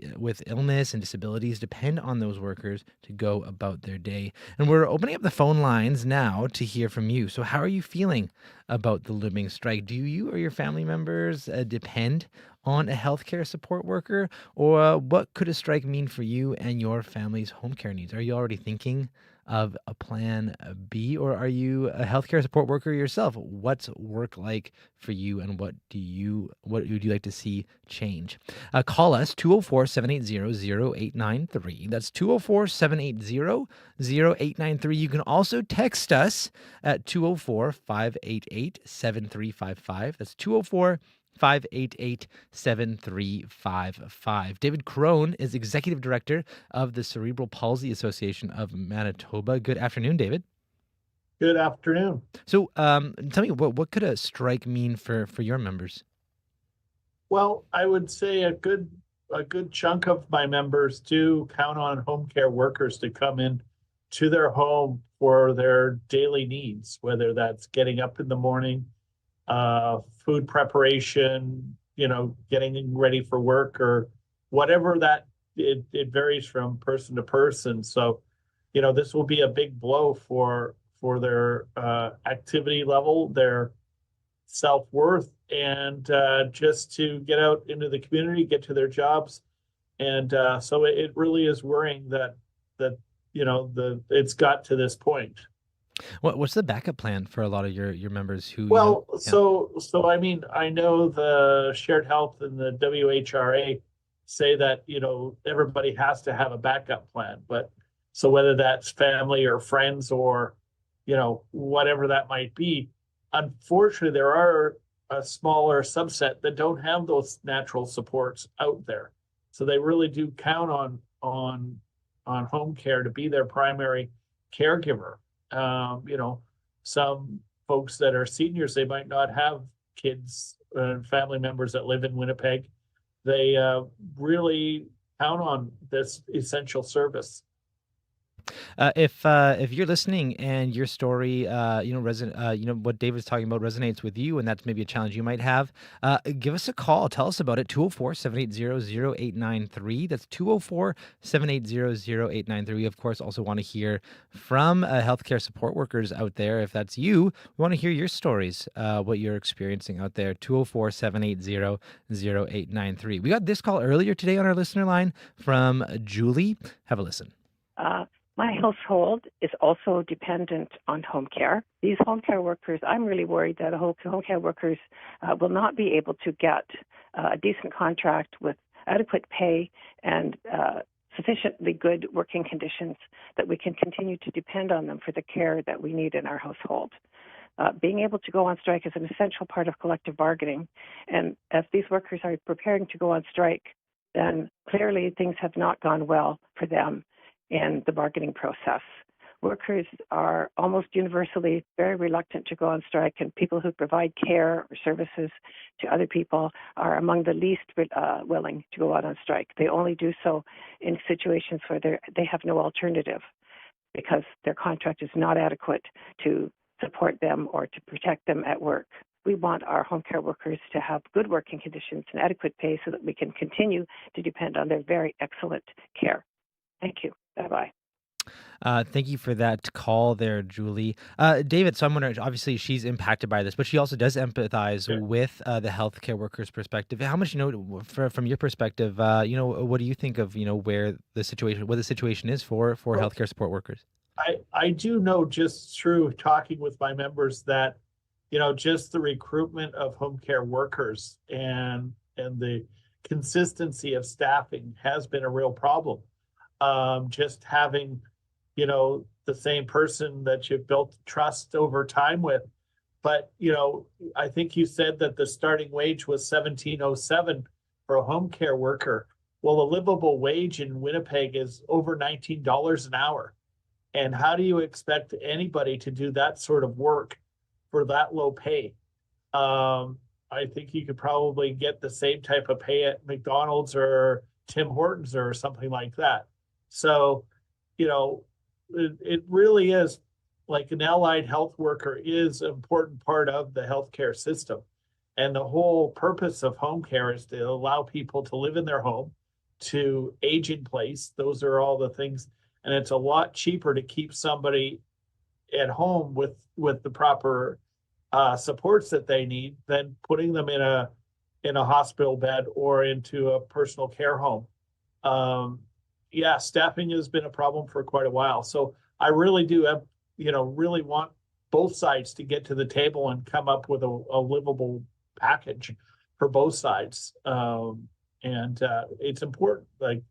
illness and disabilities depend on those workers to go about their day. And we're opening up the phone lines now to hear from you. So how are you feeling about the looming strike? Do you or your family members depend on a healthcare support worker, or what could a strike mean for you and your family's home care needs? Are you already thinking of a plan B, or are you a healthcare support worker yourself? What's work like for you, and what would you like to see change? Call us 204-780-0893. That's 204-780-0893. You can also text us at 204-588-7355. That's 204-588-7355. David Crone is Executive Director of the Cerebral Palsy Association of Manitoba. Good afternoon, David. Good afternoon. So tell me, what could a strike mean for your members? Well, I would say a good chunk of my members do count on home care workers to come in to their home for their daily needs, whether that's getting up in the morning, food preparation, getting ready for work, or whatever that it varies from person to person. So, this will be a big blow for their activity level, their self-worth, and just to get out into the community, get to their jobs. And so it really is worrying that it's got to this point. What's the backup plan for a lot of your members who? So I mean, I know the Shared Health and the WHRA say that everybody has to have a backup plan, but so whether that's family or friends or whatever that might be, unfortunately there are a smaller subset that don't have those natural supports out there, so they really do count on home care to be their primary caregiver. Some folks that are seniors, they might not have kids family members that live in Winnipeg. They really count on this essential service. If you're listening and your story, what David's talking about resonates with you, and that's maybe a challenge you might have, give us a call. Tell us about it. 204-780-0893. That's 204-780-0893. We, of course, also want to hear from healthcare support workers out there. If that's you, we want to hear your stories, what you're experiencing out there. 204-780-0893. We got this call earlier today on our listener line from Julie. Have a listen. My household is also dependent on home care. These home care workers, I'm really worried that home care workers will not be able to get a decent contract with adequate pay and sufficiently good working conditions that we can continue to depend on them for the care that we need in our household. Being able to go on strike is an essential part of collective bargaining. And if these workers are preparing to go on strike, then clearly things have not gone well for them in the bargaining process. Workers are almost universally very reluctant to go on strike, and people who provide care or services to other people are among the least willing to go out on strike. They only do so in situations where they have no alternative because their contract is not adequate to support them or to protect them at work. We want our home care workers to have good working conditions and adequate pay so that we can continue to depend on their very excellent care. Thank you. Bye-bye. Thank you for that call there, Julie. David, so I'm wondering, obviously she's impacted by this, but she also does empathize with the healthcare workers' perspective. How much, from your perspective, what do you think of, what the situation is for healthcare support workers? I do know just through talking with my members that, just the recruitment of home care workers and the consistency of staffing has been a real problem. Just having, the same person that you've built trust over time with. But, I think you said that the starting wage was $17.07 for a home care worker. Well, a livable wage in Winnipeg is over $19 an hour. And how do you expect anybody to do that sort of work for that low pay? I think you could probably get the same type of pay at McDonald's or Tim Hortons or something like that. So, it really is like an allied health worker is an important part of the healthcare system. And the whole purpose of home care is to allow people to live in their home, to age in place. Those are all the things. And it's a lot cheaper to keep somebody at home with the proper supports that they need than putting them in a hospital bed or into a personal care home. Staffing has been a problem for quite a while. So I really do, really want both sides to get to the table and come up with a livable package for both sides. It's important. Like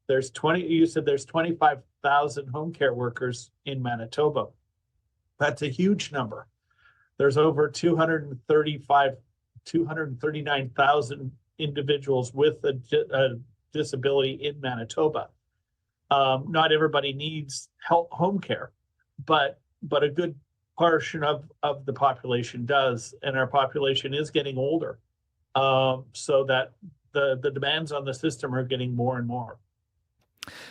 you said there's 25,000 home care workers in Manitoba. That's a huge number. There's over 239,000 individuals with a disability in Manitoba. Not everybody needs home care, but a good portion of the population does, and our population is getting older, so that the demands on the system are getting more and more.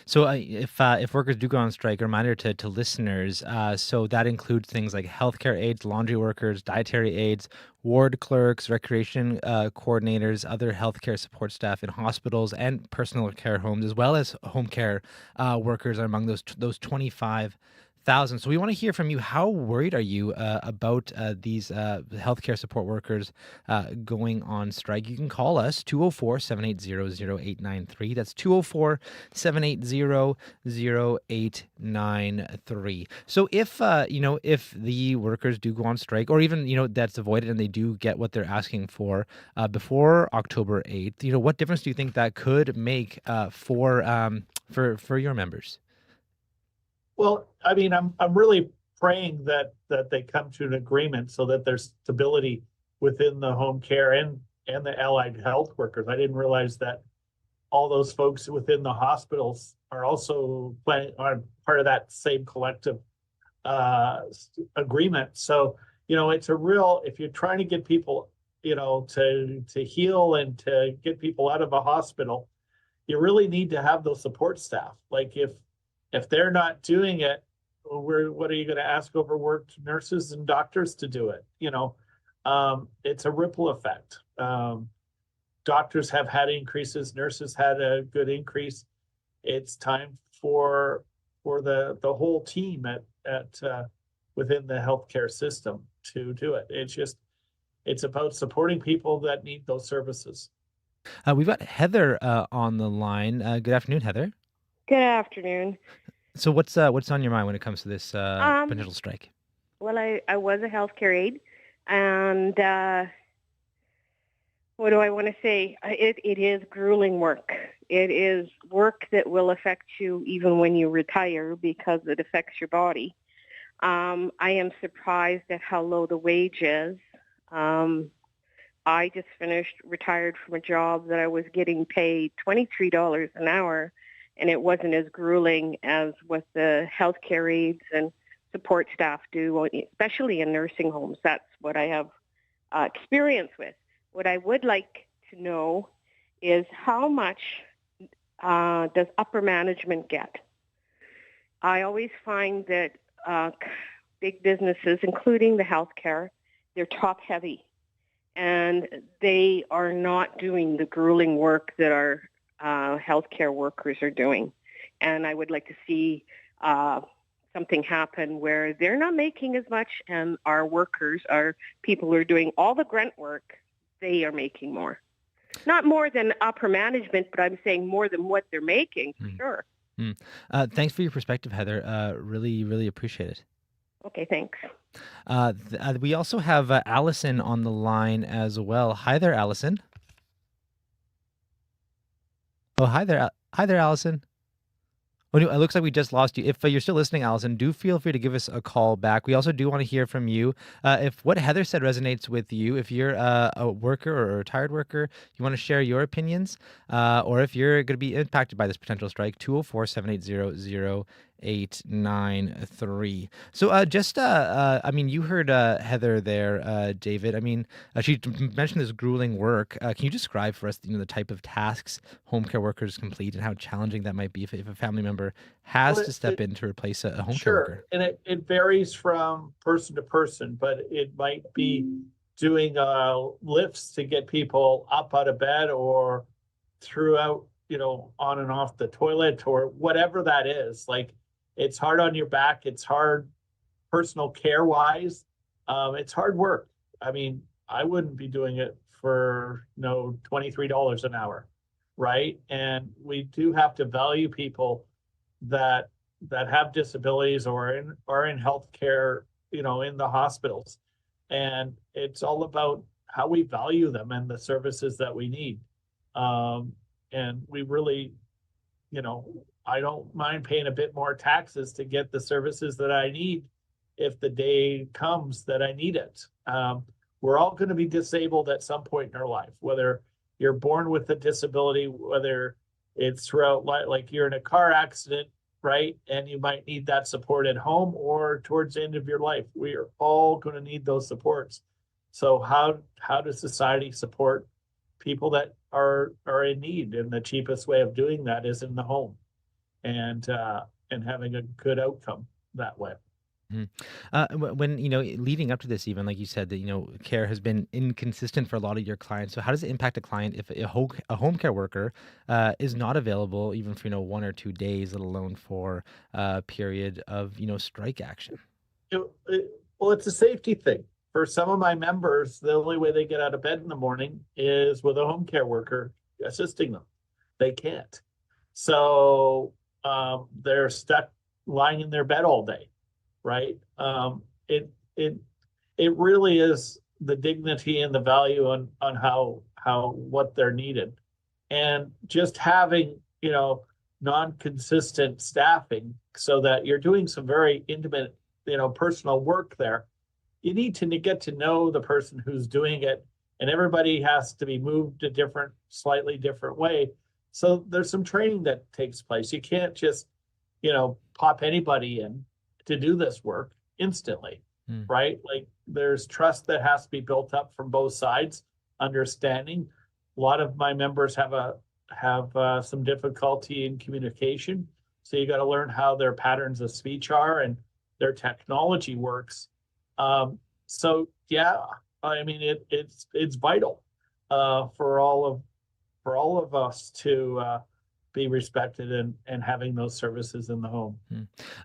So if workers do go on strike, a reminder to listeners, so that includes things like healthcare aides, laundry workers, dietary aides, ward clerks, recreation coordinators, other healthcare support staff in hospitals and personal care homes, as well as home care workers are among those 25,000. So we want to hear from you. How worried are you about these healthcare support workers going on strike? You can call us 204-780-0893. That's 204-780-0893. So if the workers do go on strike, or even that's avoided and they do get what they're asking for before October 8th, what difference do you think that could make for your members? Well, I mean, I'm really praying that they come to an agreement so that there's stability within the home care and the allied health workers. I didn't realize that all those folks within the hospitals are also are part of that same collective agreement. So, it's a real, if you're trying to get people to heal and to get people out of a hospital, you really need to have those support staff. Like if they're not doing it, what are you going to ask overworked nurses and doctors to do it? It's a ripple effect. Doctors have had increases, nurses had a good increase. It's time for the whole team at within the healthcare system to do it. It's about supporting people that need those services. We've got Heather on the line. Good afternoon, Heather. Good afternoon. So what's on your mind when it comes to this potential strike? Well, I was a healthcare aide, and what do I want to say? It is grueling work. It is work that will affect you even when you retire because it affects your body. I am surprised at how low the wage is. I just retired from a job that I was getting paid $23 an hour, and it wasn't as grueling as what the healthcare aides and support staff do, especially in nursing homes. That's what I have experience with. What I would like to know is how much does upper management get? I always find that big businesses, including the healthcare, they're top heavy, and they are not doing the grueling work that our healthcare workers are doing. And I would like to see something happen where they're not making as much, and our workers, our people who are doing all the grunt work, they are making more. Not more than upper management, but I'm saying more than what they're making, for sure. Thanks for your perspective, Heather. Really, really appreciate it. Okay, thanks. We also have Allison on the line as well. Hi there, Allison. Oh, hi there, Allison. Oh, no, it looks like we just lost you. If you're still listening, Allison, do feel free to give us a call back. We also do want to hear from you. If what Heather said resonates with you, if you're a worker or a retired worker, you want to share your opinions, or if you're going to be impacted by this potential strike, 204-780-0893. So I mean, you heard Heather there, David. I mean, she mentioned this grueling work. Can you describe for us, the type of tasks home care workers complete and how challenging that might be if a family member has to step in to replace a home care worker? And it varies from person to person, but it might be doing lifts to get people up out of bed or throughout, on and off the toilet or whatever that is. Like, it's hard on your back. It's hard personal care wise. It's hard work. I mean, I wouldn't be doing it for $23 an hour, right? And we do have to value people that have disabilities or are in healthcare, in the hospitals. And it's all about how we value them and the services that we need. And we really, I don't mind paying a bit more taxes to get the services that I need if the day comes that I need it. We're all going to be disabled at some point in our life, whether you're born with a disability, whether it's throughout life, like you're in a car accident, right? And you might need that support at home or towards the end of your life. We are all going to need those supports. So how does society support people that are in need? And the cheapest way of doing that is in the home, and having a good outcome that way. When leading up to this, even like you said, that care has been inconsistent for a lot of your clients. So how does it impact a client if a home care worker is not available even for 1 or 2 days, let alone for a period of strike action? Well, it's a safety thing. For some of my members, the only way they get out of bed in the morning is with a home care worker assisting them. They can't, so they're stuck lying in their bed all day. Right. It really is the dignity and the value on how what they're needed, and just having non-consistent staffing so that you're doing some very intimate personal work there. You need to get to know the person who's doing it, and everybody has to be moved a slightly different way. So there's some training that takes place. You can't just pop anybody in to do this work instantly, right? Like, there's trust that has to be built up from both sides understanding. A lot of my members have some difficulty in communication, so you got to learn how their patterns of speech are and their technology works. So yeah, I mean it's vital for all of us to be respected and having those services in the home.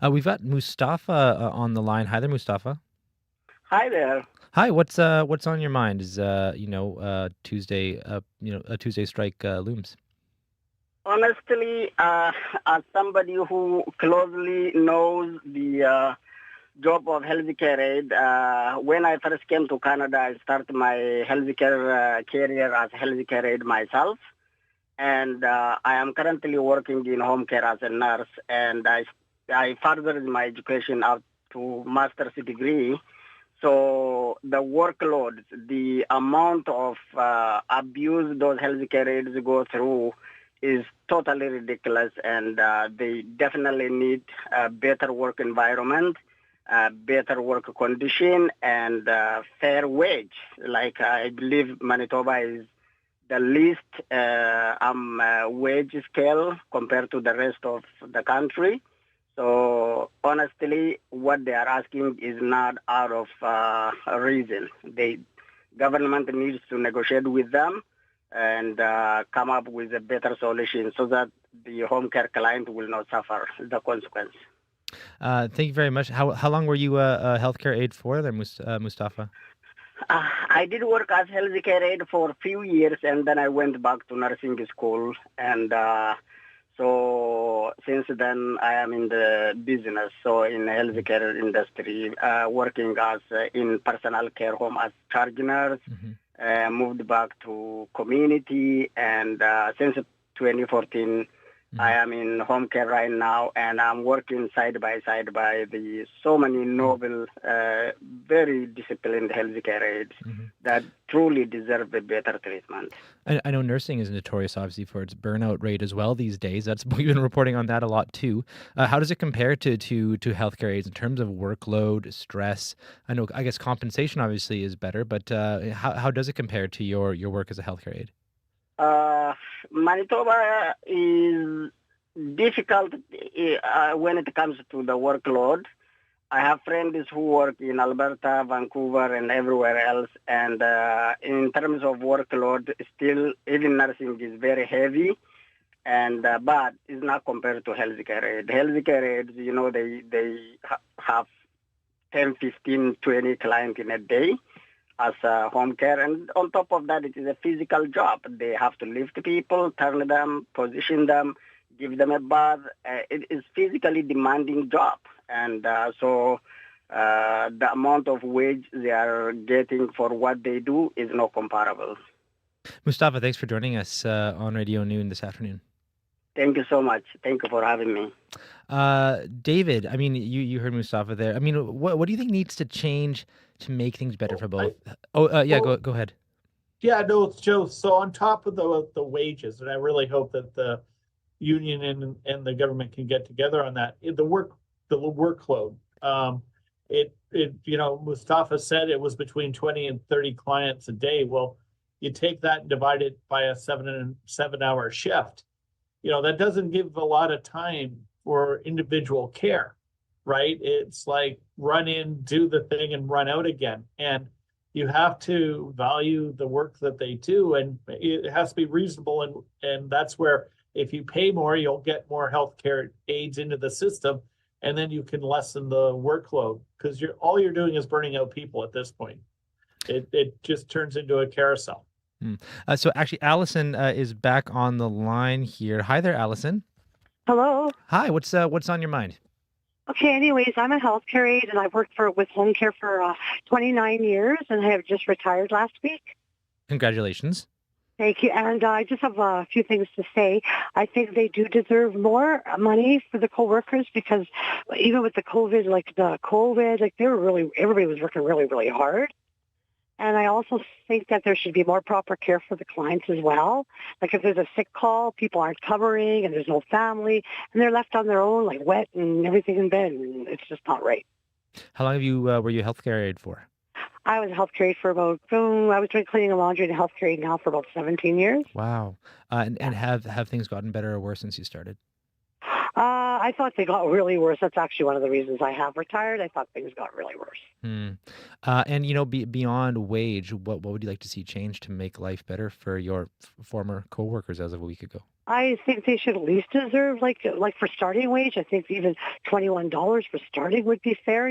We've got Mustafa on the line. Hi there, Mustafa. Hi there. Hi. What's on your mind? Is Tuesday a Tuesday strike looms? Honestly, as somebody who closely knows the job of healthcare aid, when I first came to Canada, I started my healthcare career as healthcare aid myself. And I am currently working in home care as a nurse, and I furthered my education up to master's degree. So the workload, the amount of abuse those healthcare aides go through is totally ridiculous, and they definitely need a better work environment, better work condition, and fair wage. Like I believe Manitoba is the least wage scale compared to the rest of the country. So honestly, what they are asking is not out of reason. The government needs to negotiate with them and come up with a better solution so that the home care client will not suffer the consequence. Thank you very much. How long were you a healthcare aide for there, Mustafa? I did work as healthcare aide for a few years, and then I went back to nursing school. And so since then, I am in the business, so in the healthcare industry, working as in personal care home as charge nurse. Moved back to community, and since 2014, I am in home care right now, and I'm working side by side by so many noble, very disciplined healthcare aides that truly deserve a better treatment. I know nursing is notorious, obviously, for its burnout rate as well these days. We've been reporting on that a lot too. How does it compare to healthcare aides in terms of workload, stress? I guess compensation obviously is better, but how does it compare to your work as a healthcare aide? Manitoba is difficult when it comes to the workload. I have friends who work in Alberta, Vancouver, and everywhere else. And in terms of workload, still, even nursing is very heavy. And but it's not compared to healthcare aid. Healthcare aides, they have 10, 15, 20 clients in a day as home care. And on top of that, it is a physical job. They have to lift people, turn them, position them, give them a bath. It is physically demanding job. And so the amount of wage they are getting for what they do is not comparable. Mustafa, thanks for joining us on Radio Noon this afternoon. Thank you so much. Thank you for having me. David, I mean, you heard Mustafa there. I mean, what do you think needs to change to make things better for both? Go ahead. Yeah, no, Joe. So on top of the wages, and I really hope that the union and the government can get together on that. The workload. Mustafa said it was between 20 and 30 clients a day. Well, you take that and divide it by a 7-hour shift. That doesn't give a lot of time for individual care, right? It's like run in, do the thing, and run out again. And you have to value the work that they do, and it has to be reasonable. And that's where if you pay more, you'll get more healthcare aides into the system, and then you can lessen the workload, because all you're doing is burning out people at this point. It just turns into a carousel. So actually, Allison is back on the line here. Hi there, Allison. Hello. Hi. What's on your mind? Okay. Anyways, I'm a healthcare aide, and I've worked with home care for 29 years, and I have just retired last week. Congratulations. Thank you. And I just have a few things to say. I think they do deserve more money for the co-workers, because even with the COVID, everybody was working really, really hard. And I also think that there should be more proper care for the clients as well. Like if there's a sick call, people aren't covering, and there's no family, and they're left on their own, like wet and everything in bed, and it's just not right. How long have you were you a healthcare aide for? I was a healthcare aide for about, I was doing cleaning and laundry and a healthcare aide now for about 17 years. Wow. And have things gotten better or worse since you started? I thought they got really worse. That's actually one of the reasons I have retired. I thought things got really worse. And beyond wage, what would you like to see change to make life better for your former coworkers as of a week ago? I think they should at least deserve, like for starting wage, I think even $21 for starting would be fair,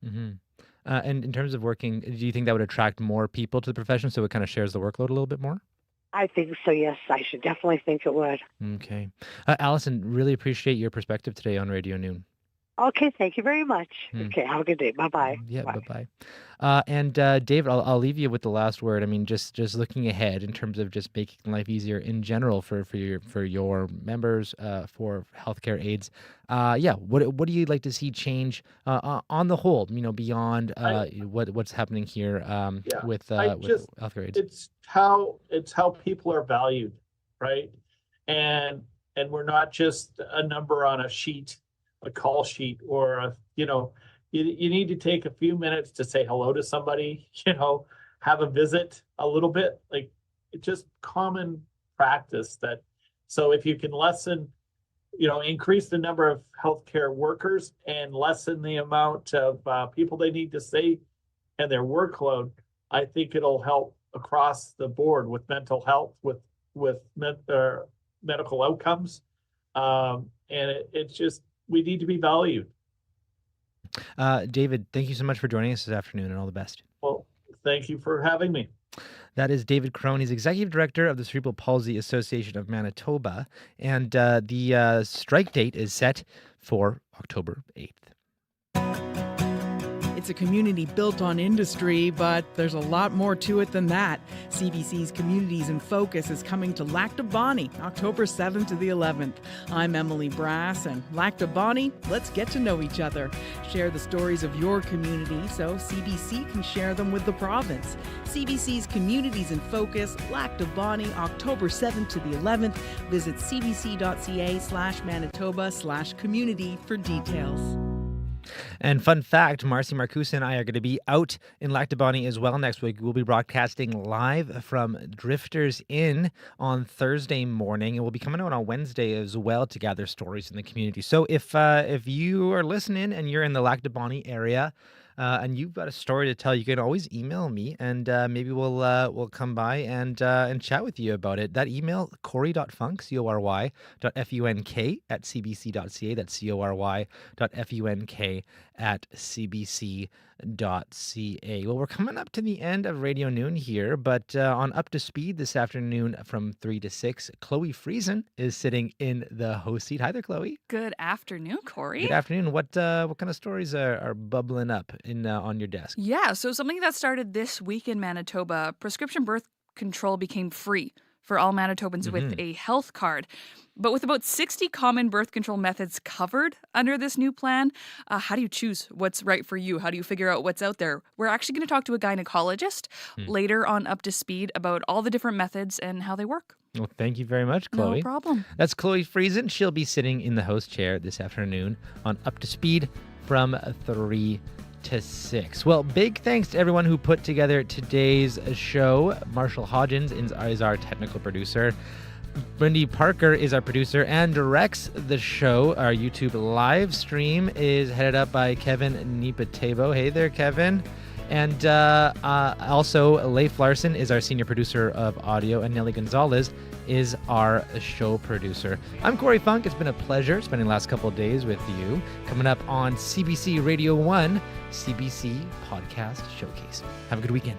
Mm-hmm. And in terms of working, do you think that would attract more people to the profession so it kind of shares the workload a little bit more? I think so, yes. I should definitely think it would. Okay. Allison, really appreciate your perspective today on Radio Noon. Okay, thank you very much. Okay, have a good day. Bye-bye. Yeah, bye-bye. And David, I'll leave you with the last word. I mean, just looking ahead in terms of just making life easier in general for your members, for healthcare aides. What do you like to see change on the whole? Beyond what's happening here with healthcare aides. It's how people are valued, right? And we're not just a number on a sheet, a call sheet, or you need to take a few minutes to say hello to somebody, have a visit a little bit, like it's just common practice that. So if you can increase the number of healthcare workers and lessen the amount of people they need to see and their workload, I think it'll help across the board with mental health, with medical outcomes. And it's just, we need to be valued. David, thank you so much for joining us this afternoon, and all the best. Well, thank you for having me. That is David Crone. He's Executive Director of the Cerebral Palsy Association of Manitoba, and the strike date is set for October 8th. It's a community built on industry, but there's a lot more to it than that. CBC's Communities in Focus is coming to Lac du Bonny, October 7th to the 11th. I'm Emily Brass, and Lac du Bonny, let's get to know each other. Share the stories of your community so CBC can share them with the province. CBC's Communities in Focus, Lac du Bonny, October 7th to the 11th. Visit cbc.ca/Manitoba/community for details. And fun fact, Marcy Marcus and I are going to be out in Lac du Bonny as well next week. We'll be broadcasting live from Drifters Inn on Thursday morning, and we'll be coming out on Wednesday as well to gather stories in the community. So if you are listening and you're in the Lac du Bonny area, and you've got a story to tell, you can always email me, and maybe we'll come by and chat with you about it. That email, Corey.funk, CORY.FUNK@cbc.ca. That's CORY.FUNK@cbc.ca. Well, we're coming up to the end of Radio Noon here, but on Up to Speed this afternoon from 3 to 6, Chloe Friesen is sitting in the host seat. Hi there, Chloe. Good afternoon, Corey. Good afternoon. What kind of stories are bubbling up on your desk? Yeah, so something that started this week in Manitoba, prescription birth control became free for all Manitobans with a health card. But with about 60 common birth control methods covered under this new plan, how do you choose what's right for you? How do you figure out what's out there? We're actually going to talk to a gynecologist later on Up to Speed about all the different methods and how they work. Well, thank you very much, Chloe. No problem. That's Chloe Friesen. She'll be sitting in the host chair this afternoon on Up to Speed from 3 to 6. Well, big thanks to everyone who put together today's show. Marshall Hodgins is our technical producer. Brindy Parker is our producer and directs the show. Our YouTube live stream is headed up by Kevin Nipatebo. Hey there, Kevin. And also, Leif Larson is our senior producer of audio, and Nelly Gonzalez is our show producer. I'm Corey Funk. It's been a pleasure spending the last couple of days with you. Coming up on CBC Radio 1, CBC Podcast Showcase. Have a good weekend.